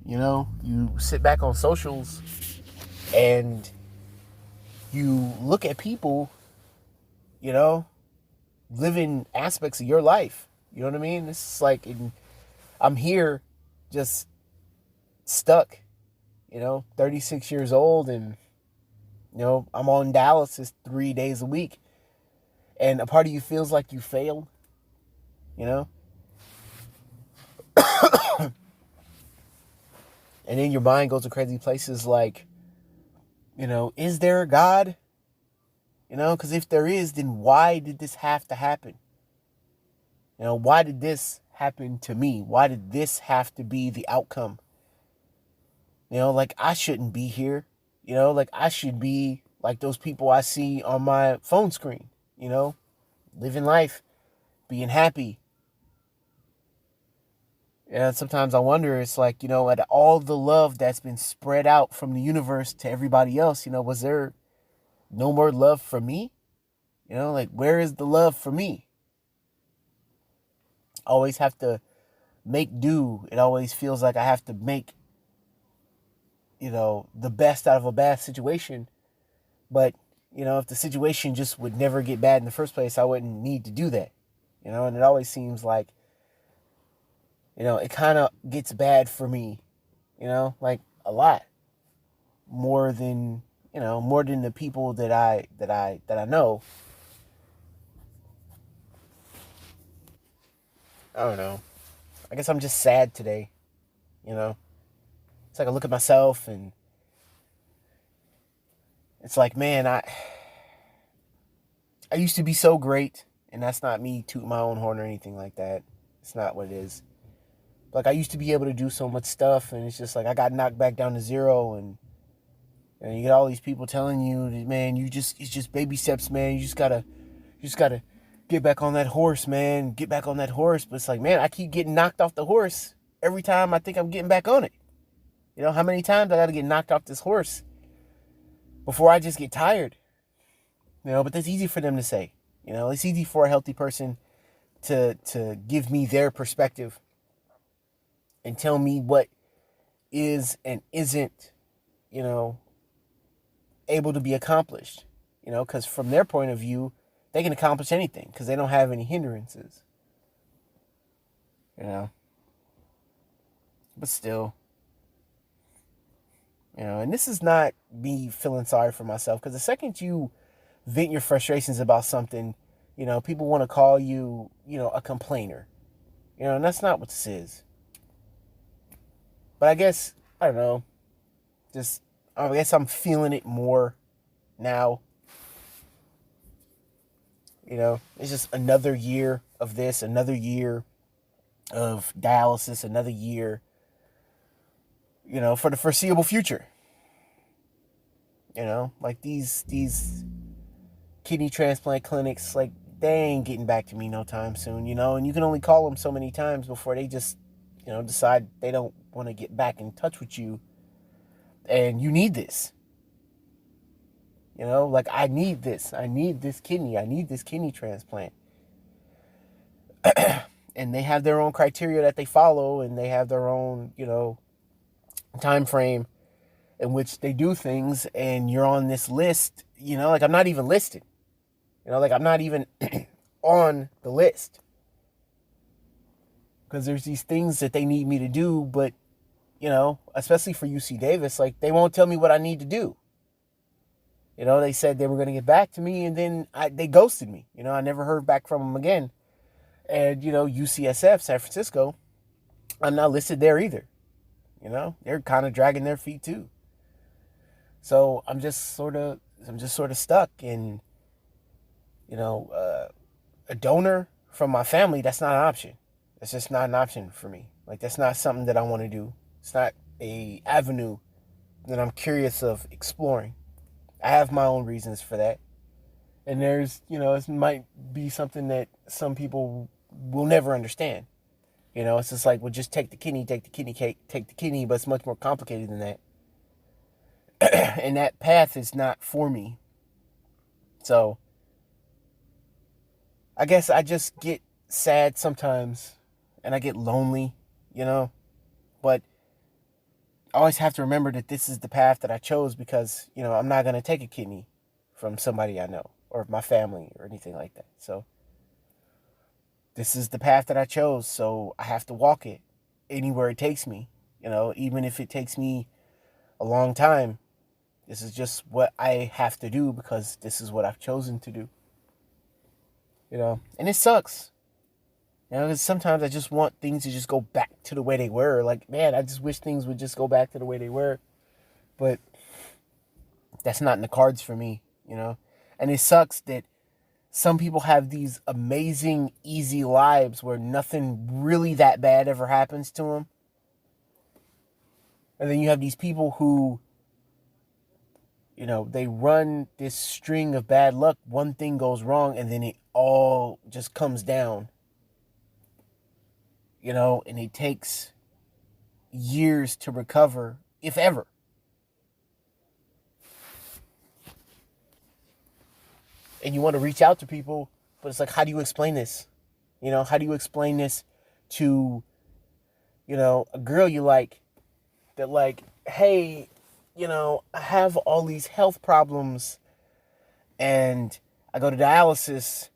You sit back on socials and you look at people, you know, living aspects of your life. You know what I mean? It's like I'm here just stuck, 36 years old, and, I'm on dialysis 3 days a week. And a part of you feels like you failed, you know? And then your mind goes to crazy places like, is there a God? Because if there is, then why did this have to happen? Why did this happen to me? Why did this have to be the outcome? Like I shouldn't be here. Like I should be like those people I see on my phone screen, living life, being happy. And sometimes I wonder, it's like, at all the love that's been spread out from the universe to everybody else, was there no more love for me? Like where is the love for me? I always have to make do. It always feels like I have to make, the best out of a bad situation. But, if the situation just would never get bad in the first place, I wouldn't need to do that. And it always seems like, it kind of gets bad for me, like a lot more than, more than the people that I know. I don't know. I guess I'm just sad today, It's like I look at myself and it's like, man, I used to be so great, and that's not me tooting my own horn or anything like that. It's not what it is. Like I used to be able to do so much stuff, and it's just like I got knocked back down to zero, and you get all these people telling you, man, it's just baby steps, man. You just gotta get back on that horse, man. Get back on that horse. But it's like, man, I keep getting knocked off the horse every time I think I'm getting back on it. How many times I gotta get knocked off this horse before I just get tired? But that's easy for them to say. It's easy for a healthy person to give me their perspective and tell me what is and isn't, able to be accomplished. Because from their point of view, they can accomplish anything because they don't have any hindrances. But still, and this is not me feeling sorry for myself, because the second you vent your frustrations about something, people want to call you, a complainer. And that's not what this is. But I guess, I don't know, I guess I'm feeling it more now. It's just another year of this, another year of dialysis, another year, for the foreseeable future. Like these kidney transplant clinics, like they ain't getting back to me no time soon, and you can only call them so many times before they just, decide they don't want to get back in touch with you. And you need this. Like I need this. I need this kidney. I need this kidney transplant. And they have their own criteria that they follow, and they have their own, time frame in which they do things, and you're on this list, like I'm not even listed. Like I'm not even on the list. Because there's these things that they need me to do, but, especially for UC Davis, like they won't tell me what I need to do. They said they were going to get back to me, and then they ghosted me. I never heard back from them again. And, UCSF, San Francisco, I'm not listed there either. They're kind of dragging their feet too. So I'm just sort of stuck. And, a donor from my family, that's not an option. That's just not an option for me. Like, that's not something that I want to do. It's not a avenue that I'm curious of exploring. I have my own reasons for that. And there's, it might be something that some people will never understand. It's just like, well, just take the kidney, take the kidney, but it's much more complicated than that. And that path is not for me. So I guess I just get sad sometimes, and I get lonely, but I always have to remember that this is the path that I chose because, I'm not going to take a kidney from somebody I know or my family or anything like that. So this is the path that I chose. So I have to walk it anywhere it takes me, even if it takes me a long time. This is just what I have to do because this is what I've chosen to do, and it sucks. Because sometimes I just want things to just go back to the way they were. Like, man, I just wish things would just go back to the way they were. But that's not in the cards for me. And it sucks that some people have these amazing, easy lives where nothing really that bad ever happens to them. And then you have these people who, they run this string of bad luck. One thing goes wrong and then it all just comes down. And it takes years to recover, if ever. And you want to reach out to people, but it's like, how do you explain this? How do you explain this to, a girl you like that, like, hey, I have all these health problems and I go to dialysis,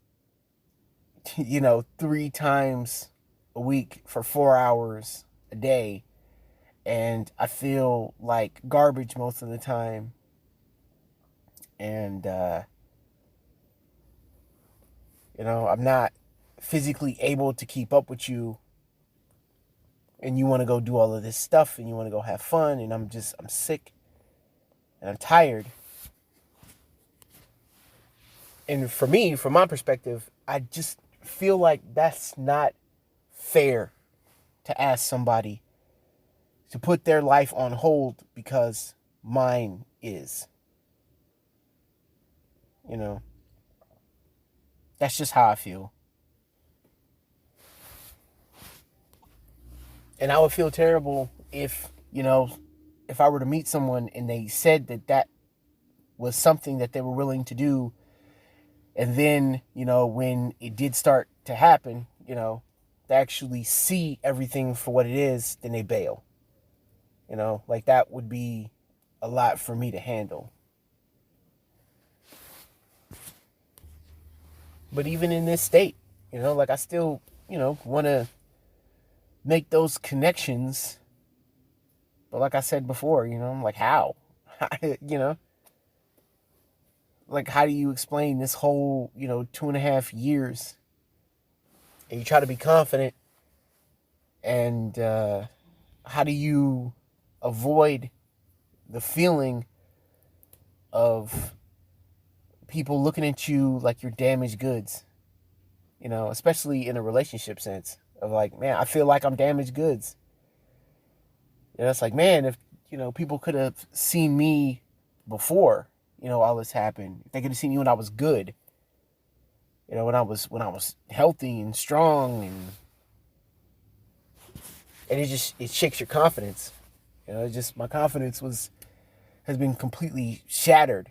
3 times a week for 4 hours a day, and I feel like garbage most of the time, and I'm not physically able to keep up with you, and you want to go do all of this stuff and you want to go have fun, and I'm sick and I'm tired. And for me, from my perspective, I just feel like that's not fair to ask somebody to put their life on hold because mine is. That's just how I feel. And I would feel terrible if I were to meet someone and they said that was something that they were willing to do. And then, when it did start to happen, they actually see everything for what it is, then they bail. Like that would be a lot for me to handle. But even in this state, like I still, want to make those connections. But like I said before, I'm like, how? Like, how do you explain this whole, 2.5 years? And you try to be confident. And how do you avoid the feeling of people looking at you like you're damaged goods? Especially in a relationship sense of like, man, I feel like I'm damaged goods. It's like, man, if, people could have seen me before, all this happened. If they could have seen me when I was good, when I was healthy and strong, and it shakes your confidence. My confidence has been completely shattered.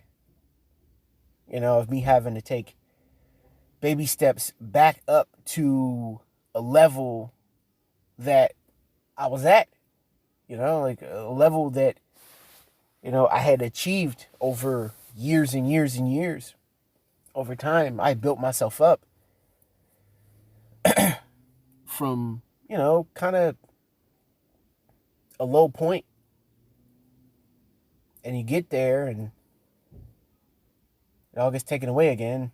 Of me having to take baby steps back up to a level that I was at, like a level that, I had achieved over years and years and years. Over time, I built myself up from, kind of a low point. And you get there and it all gets taken away again.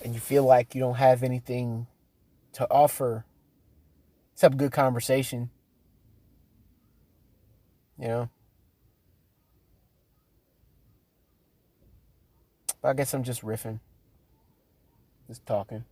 And you feel like you don't have anything to offer except good conversation. But I guess I'm just riffing. Just talking.